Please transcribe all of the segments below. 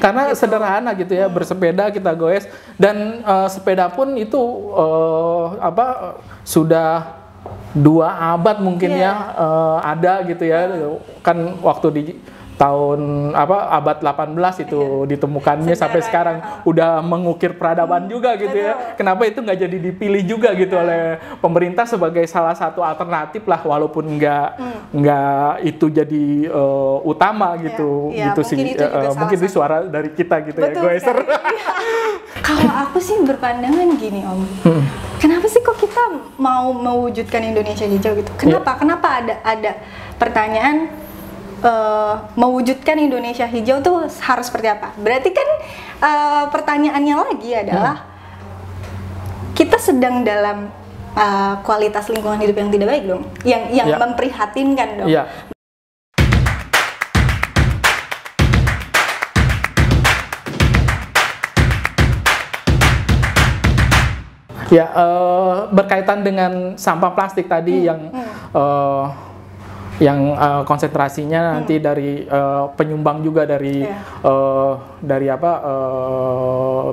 Karena sederhana gitu ya, bersepeda kita goes, dan sepeda pun itu sudah 2 abad mungkin ya ada gitu ya. Kan waktu di tahun abad 18 itu ditemukannya, sampai sekarang udah mengukir peradaban juga gitu ya. Kenapa itu nggak jadi dipilih juga gitu oleh pemerintah sebagai salah satu alternatif lah, walaupun nggak itu jadi utama gitu. Gitu sih mungkin itu suara dari kita gitu. Betul, ya Goeser. Kalau aku sih berpandangan gini Om, kenapa sih kok kita mau mewujudkan Indonesia hijau gitu? Kenapa ada pertanyaan mewujudkan Indonesia hijau tuh harus seperti apa? Berarti kan pertanyaannya lagi adalah kita sedang dalam kualitas lingkungan hidup yang tidak baik dong, yang memprihatinkan dong. Ya, berkaitan dengan sampah plastik tadi yang konsentrasinya nanti dari penyumbang juga dari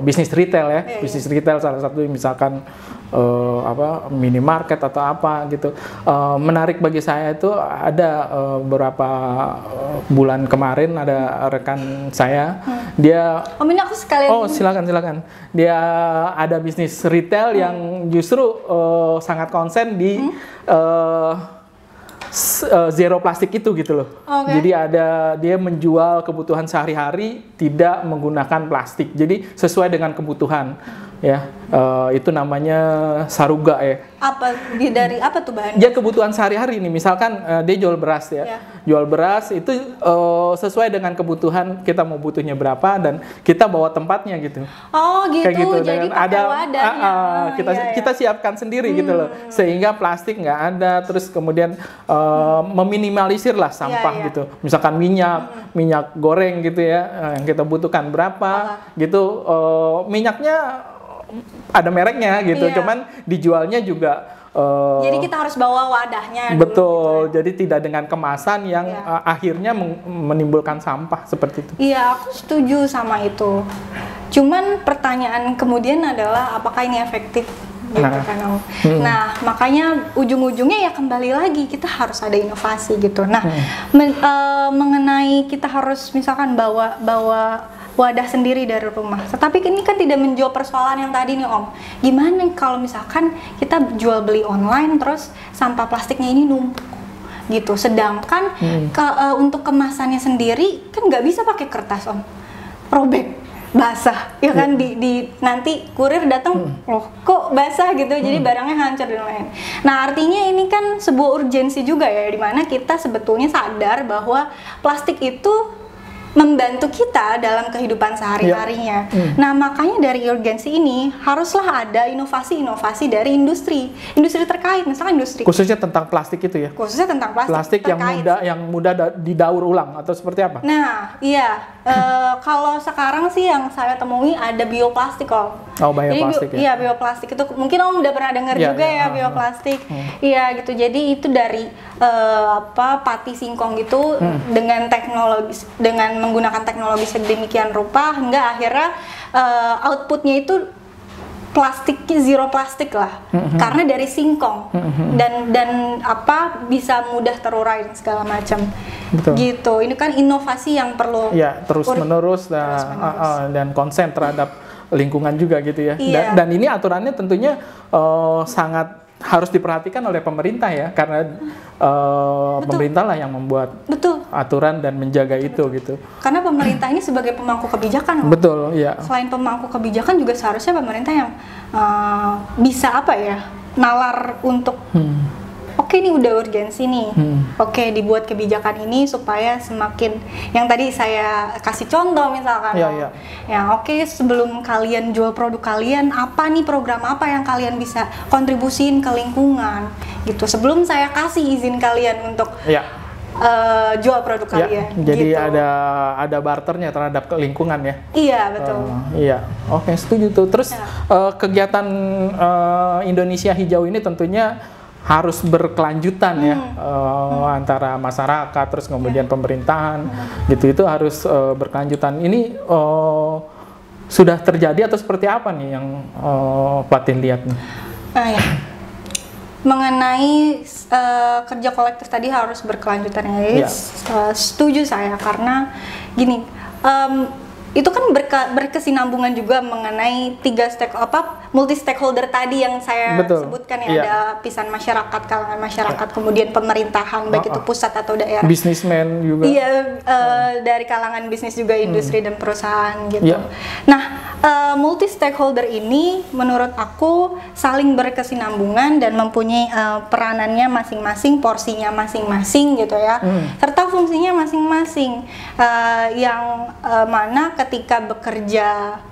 bisnis retail ya, bisnis retail salah satu misalkan minimarket atau apa gitu. Menarik bagi saya itu ada beberapa bulan kemarin ada rekan saya, dia ini aku sekalian. Silakan. Dia ada bisnis retail yang justru sangat konsen di zero plastik itu gitu loh. Jadi dia menjual kebutuhan sehari-hari tidak menggunakan plastik. Jadi sesuai dengan kebutuhan ya. Itu namanya Saruga ya. Dari apa tuh bahannya? Dia kebutuhan sehari-hari nih. Misalkan dia jual beras ya. Jual beras itu sesuai dengan kebutuhan, kita mau butuhnya berapa dan kita bawa tempatnya gitu. Gitu. Kayak gitu. Jadi pakai wadahnya. Kita siapkan sendiri gitu loh. Sehingga plastik nggak ada, terus kemudian meminimalisir lah sampah gitu. Misalkan minyak goreng gitu ya, yang kita butuhkan berapa gitu. Minyaknya ada mereknya gitu, cuman dijualnya juga jadi kita harus bawa wadahnya. Betul, jadi tidak dengan kemasan yang akhirnya menimbulkan sampah seperti itu. Iya, aku setuju sama itu. Cuman pertanyaan kemudian adalah apakah ini efektif? Gitu kan. Nah, makanya ujung-ujungnya ya kembali lagi kita harus ada inovasi gitu. Nah, mengenai kita harus misalkan bawa wadah sendiri dari rumah. Tetapi ini kan tidak menjawab persoalan yang tadi nih Om. Gimana kalau misalkan kita jual beli online terus sampah plastiknya ini numpuk gitu. Sedangkan untuk kemasannya sendiri kan nggak bisa pakai kertas Om. Robek, basah, ya kan nanti kurir datang, loh kok basah gitu, jadi barangnya hancur dan lain. Nah artinya ini kan sebuah urgensi juga ya, dimana kita sebetulnya sadar bahwa plastik itu membantu kita dalam kehidupan sehari-harinya. Nah makanya dari urgensi ini haruslah ada inovasi-inovasi dari industri terkait, misalkan industri khususnya tentang plastik itu ya. Khususnya tentang plastik yang mudah didaur ulang atau seperti apa? Nah iya, kalau sekarang sih yang saya temui ada bioplastik Om. Bioplastik. Iya bioplastik itu mungkin Om udah pernah dengar juga ya bioplastik. Iya gitu, jadi itu dari pati singkong gitu dengan menggunakan teknologi sedemikian rupa hingga akhirnya outputnya itu zero plastik lah, karena dari singkong dan bisa mudah terurai segala macam. Gitu. Ini kan inovasi yang perlu terus menerus dan konsen terhadap lingkungan juga gitu ya. Dan ini aturannya tentunya sangat harus diperhatikan oleh pemerintah ya, karena pemerintah lah yang membuat aturan dan menjaga itu gitu. Karena pemerintah ini sebagai pemangku kebijakan. Betul, iya. Selain pemangku kebijakan juga seharusnya pemerintah yang bisa nalar untuk oke ini udah urgensi nih, oke dibuat kebijakan ini supaya semakin, yang tadi saya kasih contoh misalkan, sebelum kalian jual produk kalian, apa nih program apa yang kalian bisa kontribusiin ke lingkungan gitu, sebelum saya kasih izin kalian untuk jual produk kalian. Jadi gitu. ada barternya terhadap lingkungan ya. Iya betul. Oke, setuju tuh. Terus kegiatan Indonesia Hijau ini tentunya harus berkelanjutan ya, antara masyarakat terus kemudian pemerintahan gitu, itu harus berkelanjutan. Ini sudah terjadi atau seperti apa nih yang Fatin lihat nih? Ya. Mengenai kerja kolektif tadi harus berkelanjutan ya, setuju saya, karena gini, itu kan berkesinambungan juga mengenai multi stakeholder tadi yang saya sebutkan ya. Ada lapisan masyarakat, kalangan masyarakat, kemudian pemerintahan, baik itu pusat atau daerah, bisnismen juga, dari kalangan bisnis juga, industri dan perusahaan gitu. Nah, multi stakeholder ini menurut aku saling berkesinambungan dan mempunyai peranannya masing-masing, porsinya masing-masing gitu ya, serta fungsinya masing-masing, yang mana ketika bekerja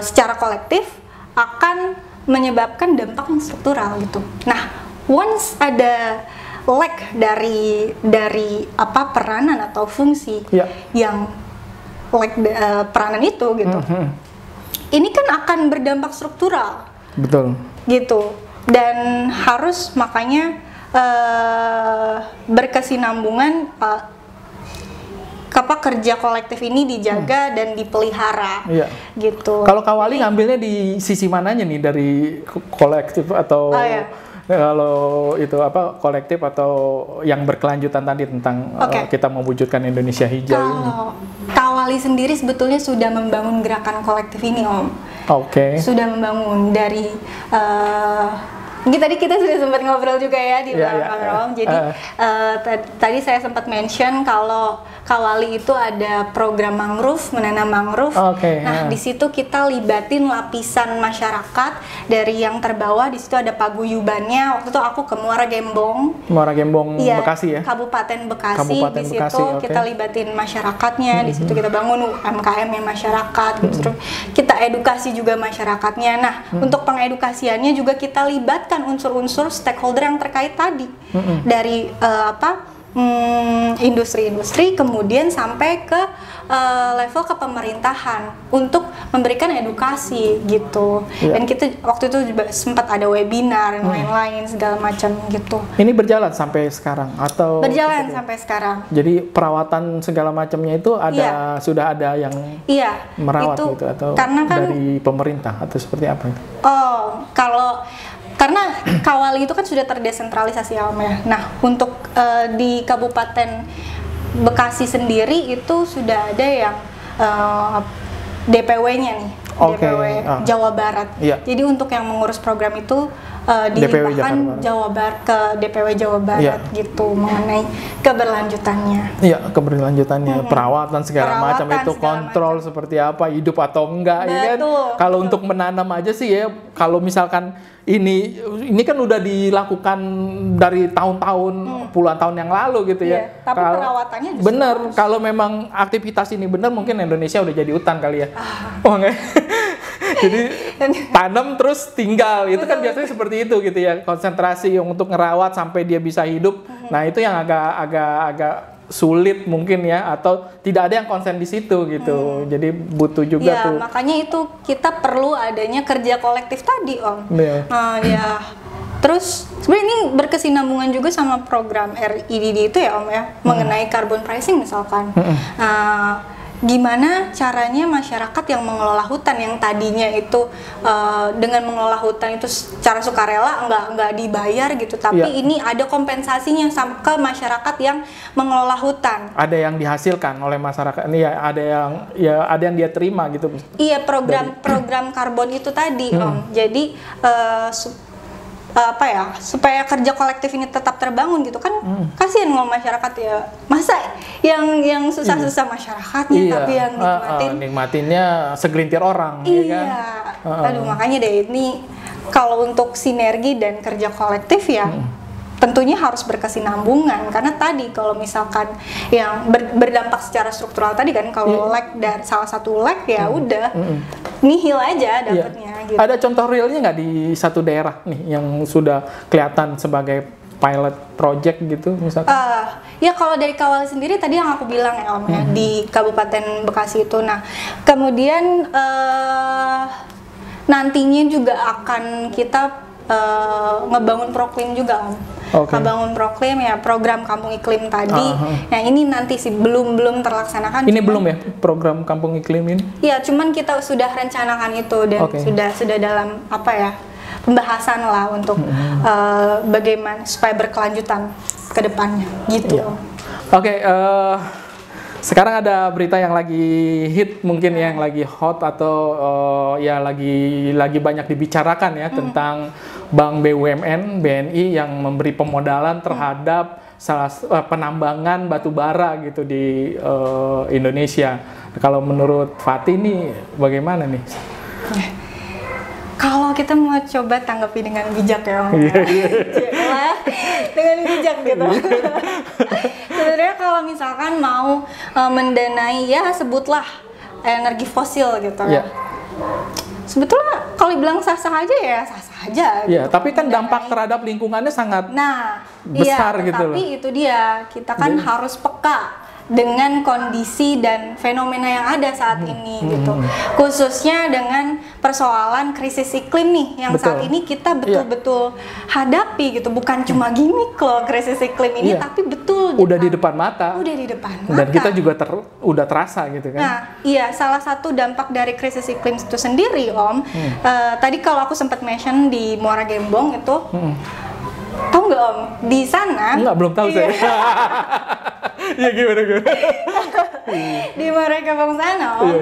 secara kolektif akan menyebabkan dampak yang struktural gitu. Nah, once ada lack dari peranan atau fungsi yang peranan itu gitu, ini kan akan berdampak struktural, betul gitu, dan harus makanya berkesinambungan, kerja kolektif ini dijaga dan dipelihara, gitu. Kalau Kak Wali ngambilnya di sisi mananya nih, dari kolektif atau kalau itu kolektif atau yang berkelanjutan tadi tentang kita mewujudkan Indonesia hijau ini? Kak Wali sendiri sebetulnya sudah membangun gerakan kolektif ini, Om. Sudah membangun dari mungkin tadi kita sudah sempat ngobrol juga ya di belakang, Om. Jadi tadi saya sempat mention kalau Kak Wali itu ada program mangrove, menanam mangrove. Nah, di situ kita libatin lapisan masyarakat dari yang terbawah. Di situ ada paguyubannya. Waktu itu aku ke Muara Gembong, Bekasi ya, Kabupaten Bekasi. Di situ kita libatin masyarakatnya. Di situ kita bangun UMKM-nya masyarakat. Gitu. Kita edukasi juga masyarakatnya. Nah, untuk pengedukasiannya juga kita libatkan unsur-unsur stakeholder yang terkait tadi, dari industri-industri, kemudian sampai ke level kepemerintahan untuk memberikan edukasi gitu. Dan kita waktu itu juga sempat ada webinar dan lain-lain segala macam gitu. Ini berjalan sampai sekarang atau? Berjalan sampai sekarang. Jadi perawatan segala macamnya itu ada, sudah ada yang merawat itu, gitu, atau karena kan, dari pemerintah atau seperti apa itu? Karena Kak Wali itu kan sudah terdesentralisasi ya, Om ya. Nah, untuk di Kabupaten Bekasi sendiri itu sudah ada yang DPW-nya nih, DPW Jawa Barat. Jadi untuk yang mengurus program itu dilimpahkan ke DPW Jawa Barat gitu, mengenai keberlanjutannya. Keberlanjutannya, perawatan segala macam itu, kontrol seperti apa, hidup atau enggak, ya kan? Kalau untuk menanam aja sih ya, kalau misalkan ini kan udah dilakukan dari tahun-tahun, puluhan tahun yang lalu gitu ya. Tapi perawatannya justru bener, kalau memang aktivitas ini bener, mungkin Indonesia udah jadi hutan kali ya. Enggak. Jadi tanam terus tinggal, itu kan biasanya seperti itu gitu ya, konsentrasi untuk ngerawat sampai dia bisa hidup. Nah, itu yang agak sulit mungkin ya, atau tidak ada yang konsen di situ gitu. Jadi butuh juga tuh. Makanya itu kita perlu adanya kerja kolektif tadi, Om. Terus sebenarnya ini berkesinambungan juga sama program RIDD itu ya, Om ya, mengenai carbon pricing misalkan. Gimana caranya masyarakat yang mengelola hutan, yang tadinya itu dengan mengelola hutan itu secara sukarela, nggak dibayar gitu, tapi ini ada kompensasinya ke masyarakat yang mengelola hutan. Ada yang dihasilkan oleh masyarakat ini ya, ada yang dia terima gitu. Iya, program karbon itu tadi, Om. Jadi supaya kerja kolektif ini tetap terbangun gitu kan, kasihan kalau masyarakat ya, masa yang susah-susah masyarakatnya, tapi yang nikmatinnya segelintir orang. Ya kan? Makanya deh, ini kalau untuk sinergi dan kerja kolektif ya tentunya harus berkesinambungan, karena tadi kalau misalkan yang berdampak secara struktural tadi kan, kalau lag dari salah satu lag ya udah nihil aja dapatnya. Gitu. Ada contoh realnya nggak di satu daerah nih yang sudah kelihatan sebagai pilot project gitu misalkan? Ya kalau dari Kak Wali sendiri tadi yang aku bilang ya, Om ya, di Kabupaten Bekasi itu. Nah, kemudian nantinya juga akan kita ngebangun Proklim juga Om. Oke. Ngebangun Proklim ya, program Kampung Iklim tadi. Nah ini nanti sih belum terlaksanakan. Ini belum ya program Kampung Iklim ini? Iya, cuman kita sudah rencanakan itu dan sudah dalam apa ya, pembahasan lah untuk bagaimana supaya berkelanjutan ke depannya gitu. Iya. Oke, sekarang ada berita yang lagi hit mungkin yang lagi hot atau ya lagi banyak dibicarakan ya tentang Bank BUMN BNI yang memberi pemodalan terhadap penambangan batu bara gitu di Indonesia. Kalau menurut Fatih ini bagaimana nih? Kalau kita mau coba tanggapi dengan bijak ya Om. Dengan bijak gitu. Sebenarnya kalau misalkan mau mendanai ya sebutlah energi fosil gitu ya. Sebetulnya kalau dibilang sah-sah aja ya sah-sah aja. Iya, gitu. Tapi kan dampak terhadap lingkungannya sangat besar gitu loh. Tapi itu dia, kita kan harus peka dengan kondisi dan fenomena yang ada saat ini gitu. Khususnya dengan persoalan krisis iklim nih yang saat ini kita betul-betul hadapi gitu. Bukan cuma gimmick loh krisis iklim ini, tapi betul udah di depan mata. Udah di depan mata. Dan kita juga udah terasa gitu kan. Nah, iya, salah satu dampak dari krisis iklim itu sendiri Om. Tadi kalau aku sempat mention di Muara Gembong itu tahu nggak Om? Di sana belum tahu saya. Iya gimana? Di Muara Gembong sana Om,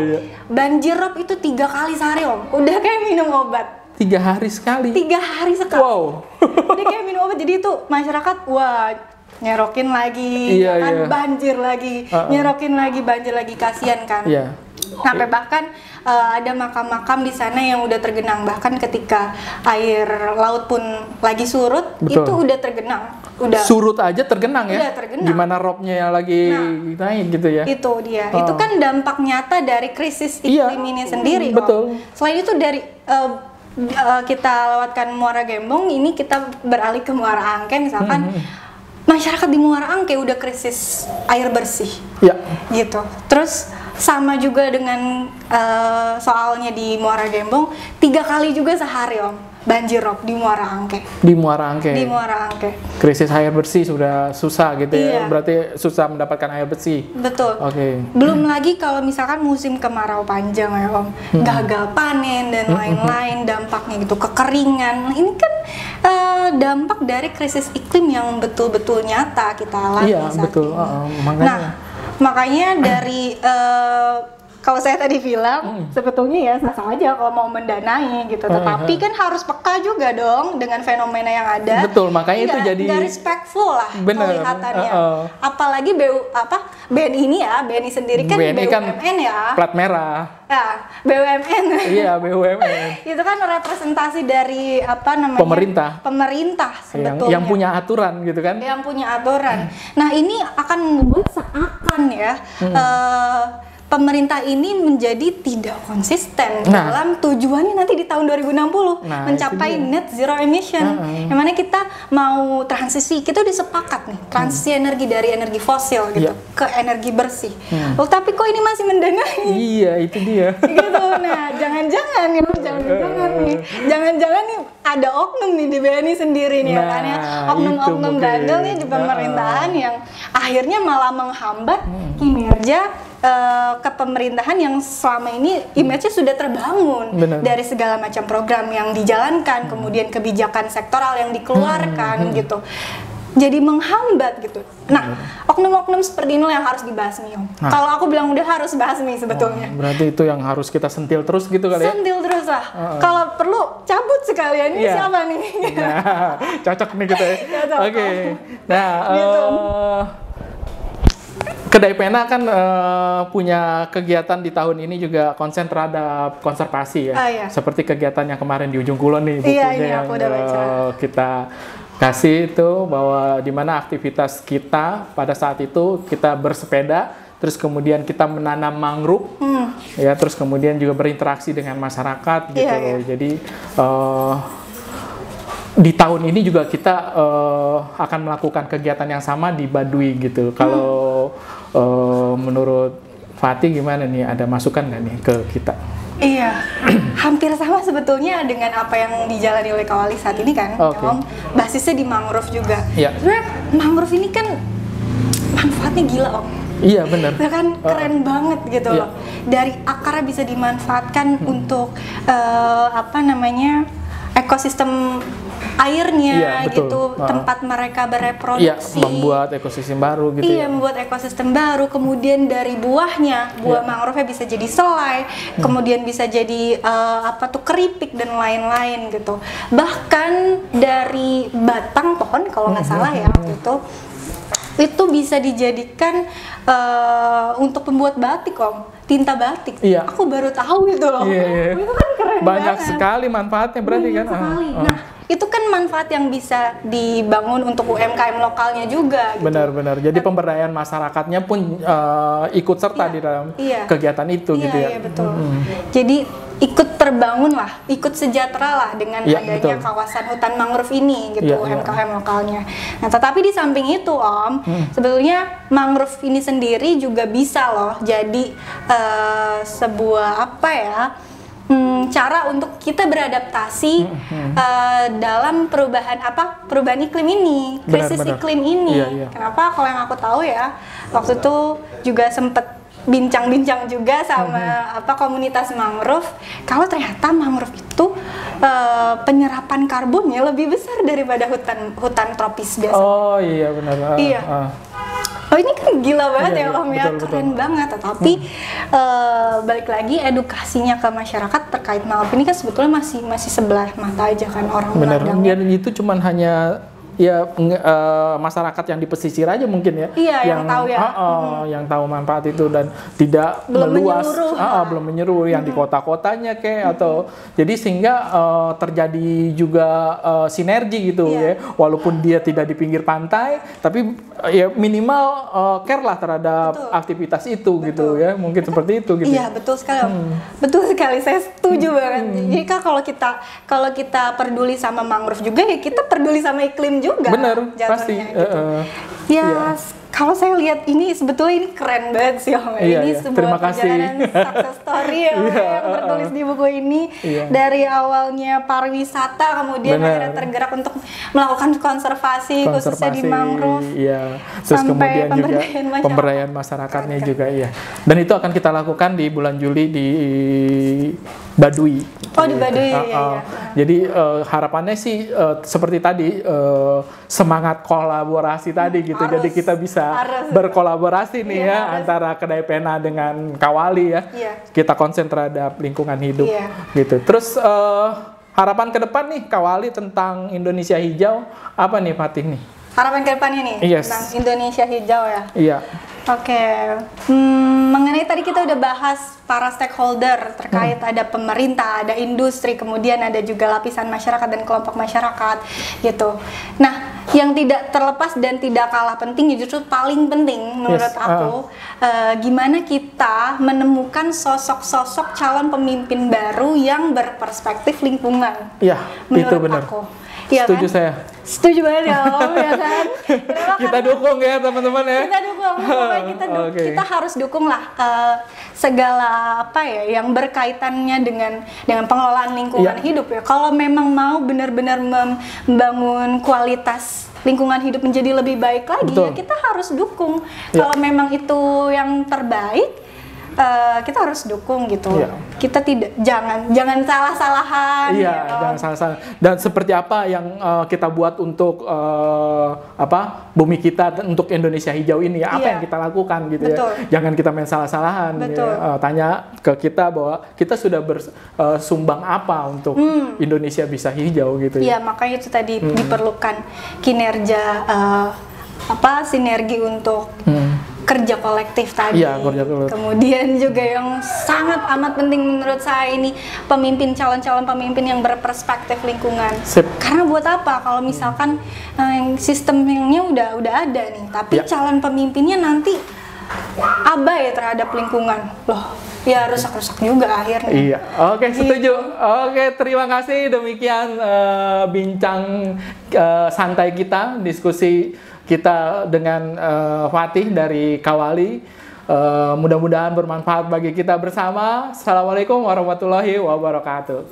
banjir rob itu 3 kali sehari Om. Udah kayak minum obat. 3 hari sekali? 3 hari sekali. Wow. Udah kayak minum obat, jadi itu masyarakat nyerokin lagi, banjir lagi, nyerokin lagi, banjir lagi, kasihan kan. Sampai bahkan ada makam-makam di sana yang udah tergenang, bahkan ketika air laut pun lagi surut, itu udah tergenang. Surut aja tergenang ya? Udah tergenang. Gimana robnya yang lagi naik gitu ya? Itu dia. Itu kan dampak nyata dari krisis iklim ini sendiri. Betul. Selain itu dari kita lewatkan Muara Gembong, ini kita beralih ke Muara Angke misalkan. Masyarakat di Muara Angke udah krisis air bersih, gitu. Terus sama juga dengan soalnya di Muara Gembong, 3 kali juga sehari Om banjir rob di Muara Angke. Di Muara Angke. Di Muara Angke. Krisis air bersih sudah susah gitu ya, berarti susah mendapatkan air bersih. Betul. Belum lagi kalau misalkan musim kemarau panjang ya Om, gagal panen dan lain-lain dampaknya gitu, kekeringan. Ini kan dampak dari krisis iklim yang betul-betul nyata kita alami saat ini. Nah, makanya dari kalau saya tadi bilang sebetulnya ya sah aja kalau mau mendanai gitu, tetapi kan harus peka juga dong dengan fenomena yang ada. Betul, makanya itu jadi nggak respectful lah kelihatannya. Apalagi BNI ini ya, BNI sendiri kan BNI BUMN kan ya. Plat merah. Ya, BUMN. Iya, BUMN. Itu kan representasi dari pemerintah sebetulnya. Yang punya aturan gitu kan? Yang punya aturan. Nah, ini akan membuat seakan ya pemerintah ini menjadi tidak konsisten dalam tujuannya nanti di tahun 2060 mencapai net zero emission. Yang mana kita mau transisi, kita udah sepakat nih transisi energi dari energi fosil gitu ke energi bersih. Tapi kok ini masih mendanai? Iya, itu dia. Gitu. Nah, jangan-jangan nih ada oknum nih di BNI sendiri nih kan ya. Oknum-oknum bandel nih di pemerintahan yang akhirnya malah menghambat kinerja kepemerintahan yang selama ini image-nya sudah terbangun dari segala macam program yang dijalankan, kemudian kebijakan sektoral yang dikeluarkan gitu. Jadi menghambat gitu. Nah, oknum-oknum seperti ini yang harus dibasmi Om. Kalau aku bilang udah harus basmi sebetulnya. Berarti itu yang harus kita sentil terus gitu kali ya? Sentil terus lah. Kalau perlu cabut sekalian. Ini siapa nih? Nah, cocok nih kita ya. Oke. Nah, Kedai Pena kan punya kegiatan di tahun ini juga konsen terhadap konservasi ya. Seperti kegiatan yang kemarin di Ujung Kulon nih, bukunya yang kita kasih itu, bahwa di mana aktivitas kita pada saat itu kita bersepeda, terus kemudian kita menanam mangrove, ya, terus kemudian juga berinteraksi dengan masyarakat gitu. Jadi di tahun ini juga kita akan melakukan kegiatan yang sama di Baduy gitu. Kalau menurut Fatih gimana nih, ada masukan nggak nih ke kita? Iya, hampir sama sebetulnya dengan apa yang dijalani oleh Kawali saat ini kan. Om, basisnya di mangrove juga. Sebenarnya mangrove ini kan manfaatnya gila, Om. Iya, benar. Ya kan keren banget gitu loh. Dari akarnya bisa dimanfaatkan untuk ekosistem airnya gitu, tempat mereka bereproduksi. Membuat ekosistem baru gitu. Iya, membuat ekosistem baru. Kemudian dari buahnya, buah mangrove bisa jadi selai, kemudian bisa jadi keripik dan lain-lain gitu. Bahkan dari batang pohon kalau nggak salah ya waktu itu bisa dijadikan untuk pembuat batik, Om. Tinta batik. Aku baru tahu itu loh. Itu kan keren banyak banget. sekali manfaatnya berarti kan. Nah, itu kan manfaat yang bisa dibangun untuk UMKM lokalnya juga. Gitu. Benar-benar. Jadi pemberdayaan masyarakatnya pun ikut serta di dalam kegiatan itu gitu ya. Iya, betul. Jadi ikut terbangun lah, ikut sejahtera lah dengan adanya kawasan hutan mangrove ini gitu, UMKM lokalnya. Nah, tetapi di samping itu, Om, sebetulnya mangrove ini sendiri juga bisa loh jadi sebuah cara untuk kita beradaptasi dalam perubahan iklim ini, krisis iklim ini. Kenapa? Kalau yang aku tahu ya, waktu itu juga sempet bincang-bincang juga sama komunitas mangrove. Kalau ternyata mangrove itu penyerapan karbonnya lebih besar daripada hutan tropis biasa. Oh iya benar. Iya. Oh ini kan gila banget ya Om ya, keren banget. Tetapi balik lagi edukasinya ke masyarakat terkait mangrove ini kan sebetulnya masih sebelah mata aja kan orang memandangnya. Dan itu cuman hanya masyarakat yang di pesisir aja mungkin ya, yang tahu ya, yang tahu manfaat itu dan tidak meluas, belum menyeluruh yang di kota-kotanya atau jadi sehingga terjadi juga sinergi gitu ya, walaupun dia tidak di pinggir pantai, tapi ya minimal care lah terhadap aktivitas itu gitu ya, mungkin seperti itu gitu. Iya betul sekali, betul sekali, saya setuju banget. Jadi kalau kita peduli sama mangrove juga ya kita peduli sama iklim juga. Bener, pasti. Gitu. Kalau saya lihat ini sebetulnya ini keren banget sih Om. Ini sebuah perjalanan success story yang tertulis di buku ini. Dari awalnya pariwisata, kemudian akhirnya tergerak untuk melakukan konservasi khususnya di mangrove. Terus sampai kemudian juga pemberdayaan masyarakatnya juga Dan itu akan kita lakukan di bulan Juli di Baduy. Oh di Baduy Jadi harapannya sih seperti tadi semangat kolaborasi tadi gitu. Jadi kita bisa berkolaborasi nih antara Kedai Pena dengan Kawali ya. Kita konsen terhadap lingkungan hidup gitu. Terus harapan ke depan nih Kawali tentang Indonesia hijau apa nih Fatih nih? Harapan ke depannya nih tentang Indonesia hijau ya. Iya. Oke, mengenai tadi kita udah bahas para stakeholder terkait ada pemerintah, ada industri, kemudian ada juga lapisan masyarakat dan kelompok masyarakat gitu. Nah, yang tidak terlepas dan tidak kalah penting, justru paling penting menurut aku, gimana kita menemukan sosok-sosok calon pemimpin baru yang berperspektif lingkungan. Iya, itu benar. Setuju kan? saya. Setuju banget ya Om, ya kan? Kita dukung ya teman-teman ya. Kita dukung, kita harus dukung lah segala yang berkaitannya dengan pengelolaan lingkungan hidup ya. Kalau memang mau benar-benar membangun kualitas lingkungan hidup menjadi lebih baik lagi, ya kita harus dukung. Kalau memang itu yang terbaik, kita harus dukung gitu. Kita jangan salah-salahan. Jangan salah-salah. Dan seperti apa yang kita buat untuk bumi kita, untuk Indonesia hijau ini ya, apa yang kita lakukan gitu ya. Jangan kita main salah-salahan. Tanya ke kita bahwa kita sudah bersumbang apa untuk Indonesia bisa hijau gitu ya. Makanya itu tadi diperlukan kinerja sinergi untuk kerja kolektif tadi. Kemudian juga yang sangat amat penting menurut saya ini calon-calon pemimpin yang berperspektif lingkungan. Karena buat apa kalau misalkan sistemnya udah ada nih, tapi calon pemimpinnya nanti abai terhadap lingkungan. Loh, ya rusak-rusak juga akhirnya. Oke, setuju. Oke, terima kasih. Demikian bincang santai kita, diskusi kita dengan Fatih dari Kawali. Mudah-mudahan bermanfaat bagi kita bersama. Assalamualaikum warahmatullahi wabarakatuh.